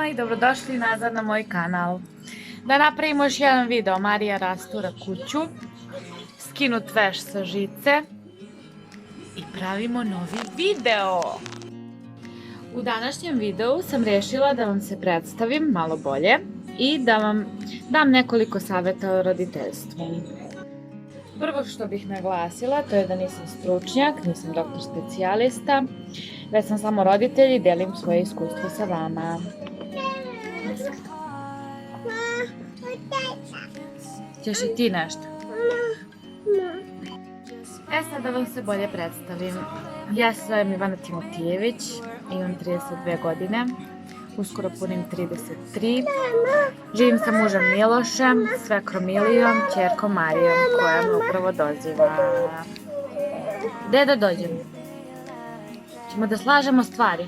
svima i dobrodošli nazad na moj kanal. Da napravimo još jedan video. Marija rastura kuću, skinut veš sa žice i pravimo novi video. U današnjem videu sam rešila da vam se predstavim malo bolje i da vam dam nekoliko savjeta o roditeljstvu. Prvo što bih naglasila to je da nisam stručnjak, nisam doktor specijalista, već sam samo roditelj i delim svoje iskustvo sa vama. Ćeš i ti nešto? Sad da vam se bolje predstavim. Ja se zovem Ivana Timotijević, imam 32 godine, uskoro punim 33. Živim sa mužem Milošem, svekrom Milijom, ćerkom Marijom, koja me upravo doziva. Gde da dođem? Ćemo da slažemo stvari.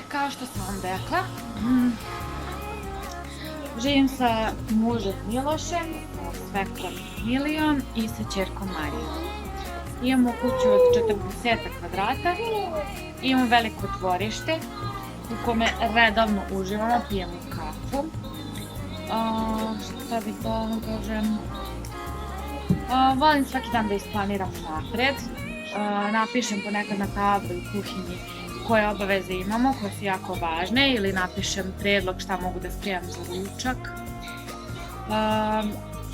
Kao što sam vam rekla, živim sa mužem Milošem, svekrom Milijom i sa ćerkom Marijom. Imamo kuću od 40 kvadrata, imamo veliko dvorište u kome redovno uživamo, pijemo kafu. Šta bih da vam kažem? Volim svaki dan da isplaniram napred, napišem ponekad na tabli u kuhinji koje obaveze imamo, koje su jako važne, ili napišem predlog šta mogu da spremam za ručak.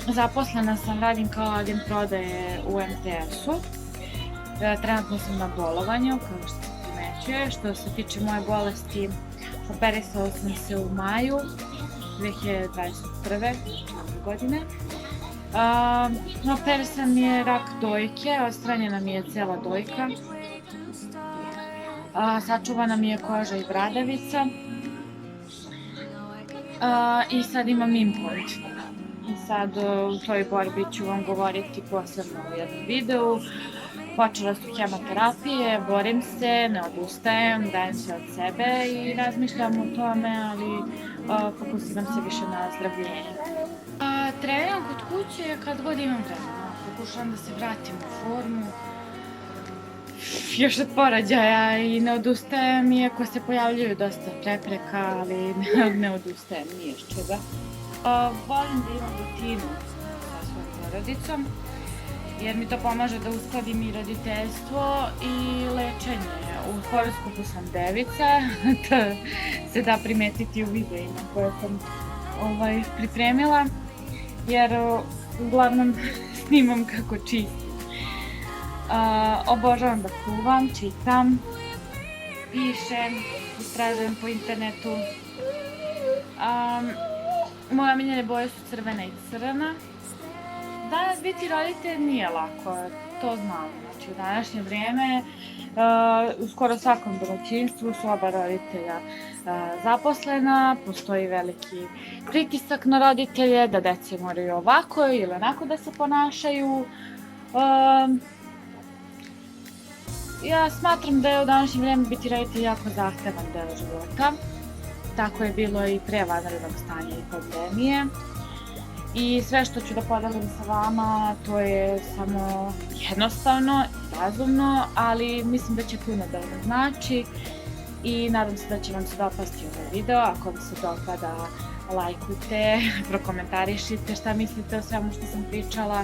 Zaposlena sam, radim kao agent prodaje u MTS-u. Trenutno sam na bolovanju, kao što se primećuje. Što se tiče moje bolesti, operisala sam se u maju 2021. godine. Operisan mi je rak dojke, odstranjena mi je cela dojka. Sačuvana mi je koža i bradavica. I sad imam implant. I sad u toj borbi ću vam govoriti posebno u jednom videu. Počela su hemoterapije, borim se, ne odustajem, dajem se od sebe i razmišljam o tome, ali fokusiram se više na zdravljenje. Treniram kod kuće kad god imam vremena. Pokušavam da se vratim u formu. Još od porođaja i ne odustajem, iako se pojavljuju dosta prepreka, ali ne odustajem ni od čega. Volim da imam rutinu sa svojom porodicom, jer mi to pomaže da uskladim i roditeljstvo i lečenje. U horoskopu sam devica, to se da primetiti u videima koje sam pripremila, jer uglavnom snimam kako čistim. Obožavam da kuvam, čitam, pišem, istražujem po internetu. Moje omiljene boje su crvena i crna. Danas biti roditelj nije lako, to znam. Znači, u današnje vrijeme u skoro svakom domaćinstvu su oba roditelja zaposlena, postoji veliki pritisak na roditelje da dece moraju ovako ili onako da se ponašaju. Ja smatram da je u današnje vrijeme biti roditelj jako zahtevan deo života. Tako je bilo i pre vanrednog stanja i pandemije. I sve što ću da podelim sa vama, to je samo jednostavno i razumno, ali mislim da će puno da vam znači i nadam se da će vam se dopasti ovaj video. Ako vam se dopada, lajkujte, prokomentarišite šta mislite o svemu što sam pričala.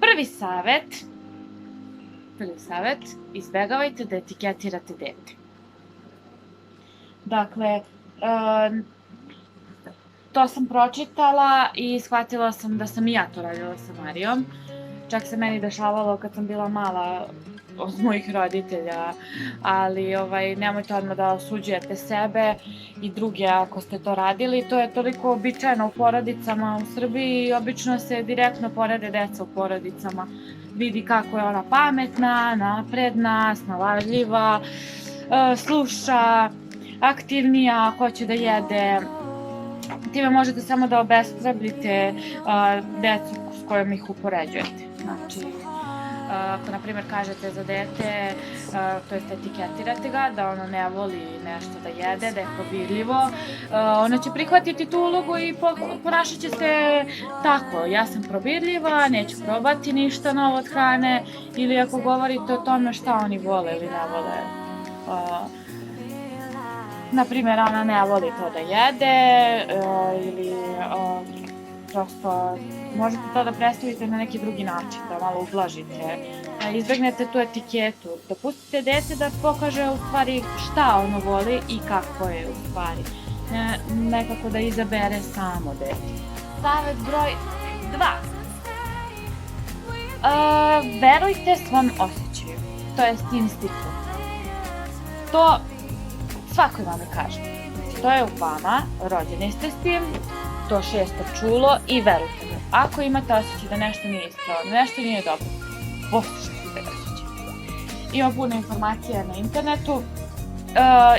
Prvi savjet, izbegavajte da etiketirate dete. Dakle, to sam pročitala i shvatila sam da sam i ja to radila sa Marijom. Čak se meni dešavalo kad sam bila mala od mojih roditelja, ali nemojte odmah da osuđujete sebe i druge ako ste to radili. To je toliko običajno u porodicama u Srbiji, obično se direktno porede deca u porodicama. Vidi kako je ona pametna, napredna, snalažljiva, sluša, aktivnija, hoće da jede. Time možete samo da obeshrabrite decu s kojom ih upoređujete. Znači, Ako, na primjer, kažete za dete, to jest etiketirate ga, da ono ne voli nešto da jede, da je probirljivo, ono će prihvatiti tu ulogu i ponašat će se tako. Ja sam probirljiva, neću probati ništa novo od hrane, ili ako govorite o tome šta oni vole ili ne vole. Naprimjer, ona ne voli to da jede, ili prosto možete to da predstavite na neki drugi način, da malo ublažite, da izbegnete tu etiketu, da pustite dete da pokaže u stvari šta ono voli i kako je u stvari. Nekako da izabere samo dete. Savjet broj 2. Verujte svom osjećaju, to jest instinktu. To svakoj mami kaže. To je u vama, rođeni ste s tim, to šesto čulo i verujte mi, ako imate osjećaj da nešto nije ispravno, nešto nije dobro, poslušajte te osjećaje. Ima puno informacija na internetu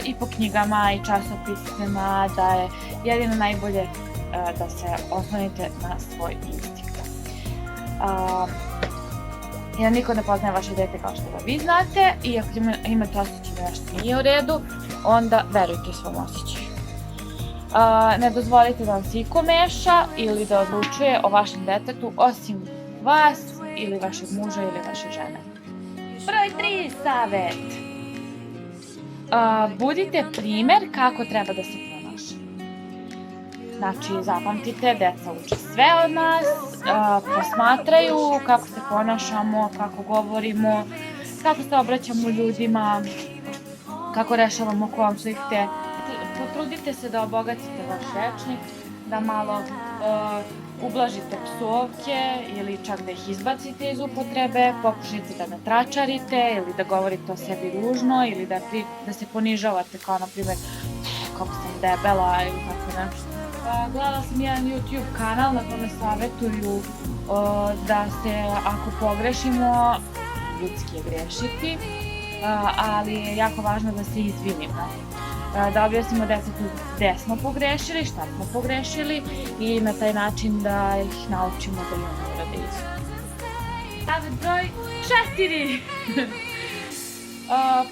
i po knjigama i časopisima da je jedino najbolje da se oslonite na svoj instinkt. Jer niko ne poznaje vaše dete kao što ga vi znate i ako imate osjećaj da nešto nije u redu, onda verujte svom osjećaju. Ne dozvolite da vam se iko meša ili da odlučuje o vašem detetu osim vas ili vašeg muža ili vaše žene. Broj 3 savjet. Budite primer kako treba da se ponaša. Znači, zapamtite, deca uče sve od nas, posmatraju kako se ponašamo, kako govorimo, kako se obraćamo ljudima, kako rešavamo konflikte. Potrudite se da obogatite vaš rečnik, da malo ublažite psovke ili čak da ih izbacite iz upotrebe, pokušajte da ne tračarite ili da govorite o sebi ružno ili da se ponižavate kao na primjer kako sam debela ili tako nešto. Gledala sam jedan YouTube kanal na kome savjetuju da se ako pogrešimo, ljudski je grešiti, ali je jako važno da se izvinimo. Da objasnimo detetu gde smo pogrešili, šta smo pogrešili i na taj način da ih naučimo da i oni urade isto. Savjet broj 4.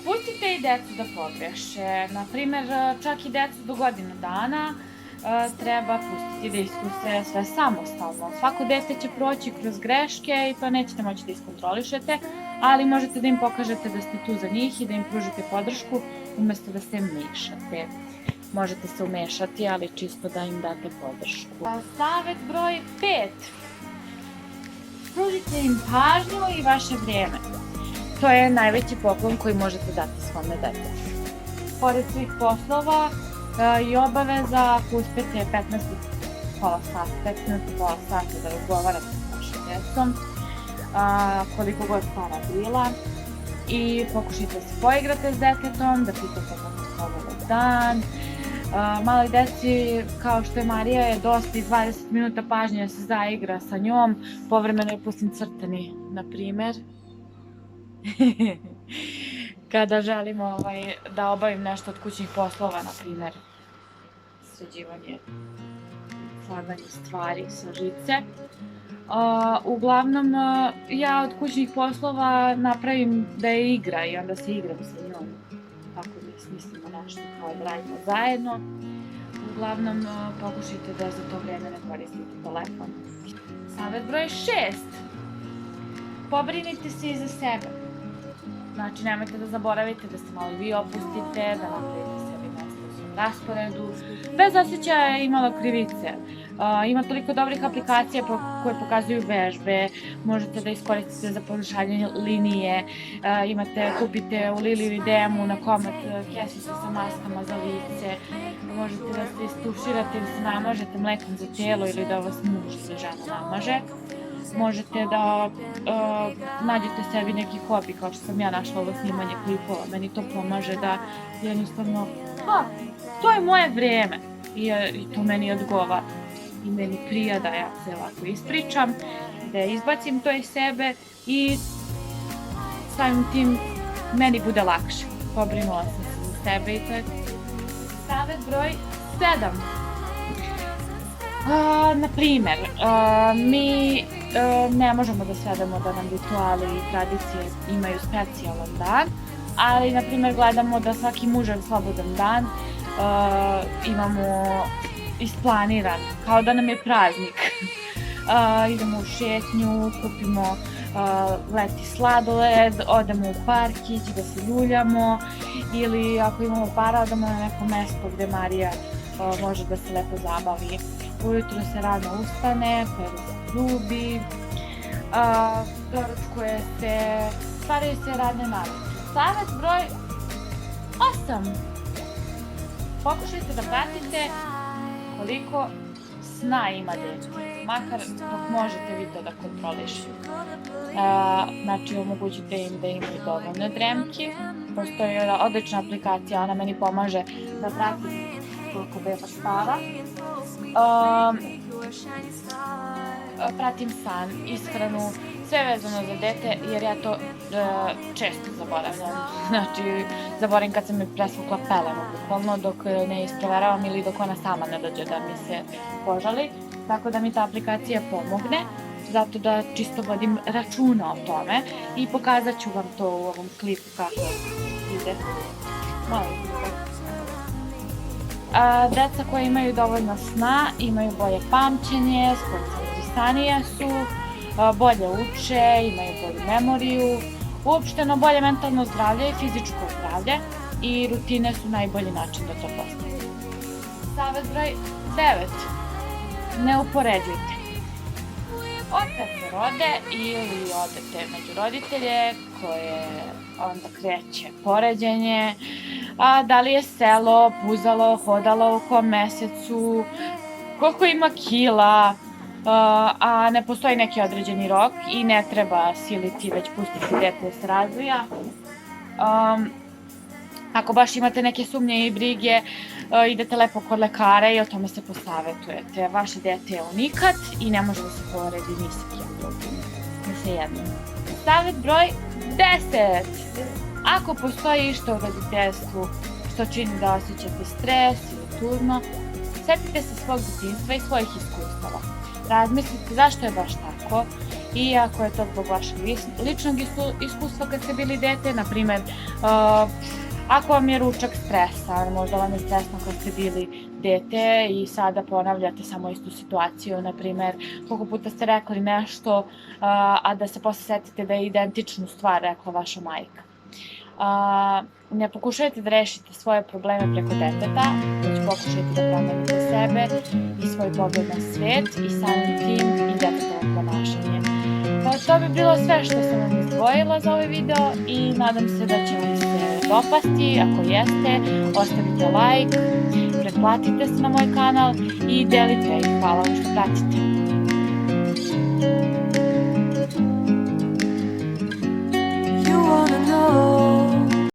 Pustite i decu da pogreše. Naprimjer, čak i decu do godinu dana treba pustiti da iskuse sve samostalno. Svako dete će proći kroz greške i to nećete moći da iskontrolišete, ali možete da im pokažete da ste tu za njih i da im pružite podršku umesto da se mešate. Možete se umešati, ali čisto da im date podršku. Savjet broj 5. Pružite im pažnju i vaše vrijeme. To je najveći poklon koji možete dati svome detetu. Pored svih poslova i obaveza, uspete 15 pola sata da razgovarate s vašim decom, koliko god stara bila, i pokušajte se poigrate s detetom, da pitate kako se provode dan. Maloj deci, kao što je Marija, je dosta i 20 minuta pažnje da se zaigra sa njom, povremeno je pustim crtani, na primer. Kada želim da obavim nešto od kućnih poslova, na primer sređivanje, slaganje stvari sa žice. Uglavnom, ja od kućnih poslova napravim da je igra i onda se igram sa njom. Tako da smislimo nešto kao da radimo zajedno. Uglavnom, pokušajte da za to vreme ne koristite telefon. Savjet broj 6. Pobrinite se i za sebe. Znači, nemojte da zaboravite da se malo i vi opustite, da napravite sebi mesto u svom rasporedu, bez osjećaja i malo krivice. Ima toliko dobrih aplikacija koje pokazuju vežbe, možete da iskoristite za poboljšanje linije, kupite u Lili ili DM-u na komad kesicu sa maskama za lice, možete da se istuširate ili se namažete mlekom za tijelo ili da vas muž ili žena namaže. Možete da nađete sebi neki hobi, kao što sam ja našla ovo snimanje klipova. Meni to pomaže da jednostavno, to je moje vrijeme i to meni odgovara. I meni prija da ja se ovako ispričam, da izbacim to iz sebe i samim tim meni bude lakše. Pobrinula sam se za sebe i to je savjet broj 7. Naprimer, mi ne možemo da svedemo da nam rituali i tradicije imaju specijalan dan, ali, na primjer, gledamo da svaki mužev slobodan dan imamo isplaniran, kao da nam je praznik. Idemo u šetnju, kupimo leti sladoled, odemo u parkić da se ljuljamo, ili ako imamo para, odemo na neko mesto gde Marija može da se lepo zabavi. Ujutro se rano ustane, peru se zubi, doručkuje se, stvaraju se radne navike. Savet broj 8. Pokušajte da pratite koliko sna ima dete, makar dok možete vi to da kontrolišete. Znači, omogućite im da imaju dovoljno dremki. Postoji odlična aplikacija, ona meni pomaže da pratim koliko beba spava. Pratim san, ishranu, sve vezano za dete, jer ja to često zaboravljam. Znači, zaboravim kad sam mi presvukla pelenu, bukvalno, dok ne isproveravam ili dok ona sama ne dođe da mi se požali. Tako da mi ta aplikacija pomogne, zato da čisto vodim računa o tome i pokazat ću vam to u ovom klipu kako ide. Deca koja imaju dovoljno sna imaju bolje pamćenje, skoncentrisanije su, bolje uče, imaju bolju memoriju, uopšteno bolje mentalno zdravlje i fizičko zdravlje, i rutine su najbolji način da to postigne. Savet broj 9. Ne upoređujte. Od kad se rode ili odete među roditelje koje onda kreće poređenje, da li je selo, puzalo, hodalo u kom mesecu, koliko ima kila, a ne postoji neki određeni rok i ne treba siliti, već pustiti dete da se razvija. Ako baš imate neke sumnje i brige, idete lepo kod lekara i o tome se posavetujete. Vaše dete je unikat i ne može da se poredi ni sa kim drugim, ni sa jednim. Savet broj 10. Ako postoji išta u roditeljstvu što čini da osjećate stres ili tužno, setite se svog detinjstva i svojih iskustava. Razmislite zašto je baš tako, i ako je to zbog vašeg ličnog iskustva kad ste bili dete, na primer, ako vam je ručak stresan, možda vam je stresno kad ste bili dete i sada ponavljate samo istu situaciju, na primer, koliko puta ste rekli nešto, a da se posle setite da je identičnu stvar rekla vaša majka. Ne pokušajte da rešite svoje probleme preko deteta, već pokušajte da promenite sebe i svoj pogled na svet i samim tim i detetovo ponašanje. To bi bilo sve što sam vam izdvojila za ovaj video i nadam se da će vam se dopasti. Ako jeste, ostavite like, pretplatite se na moj kanal i delite i hvala vam što pratite.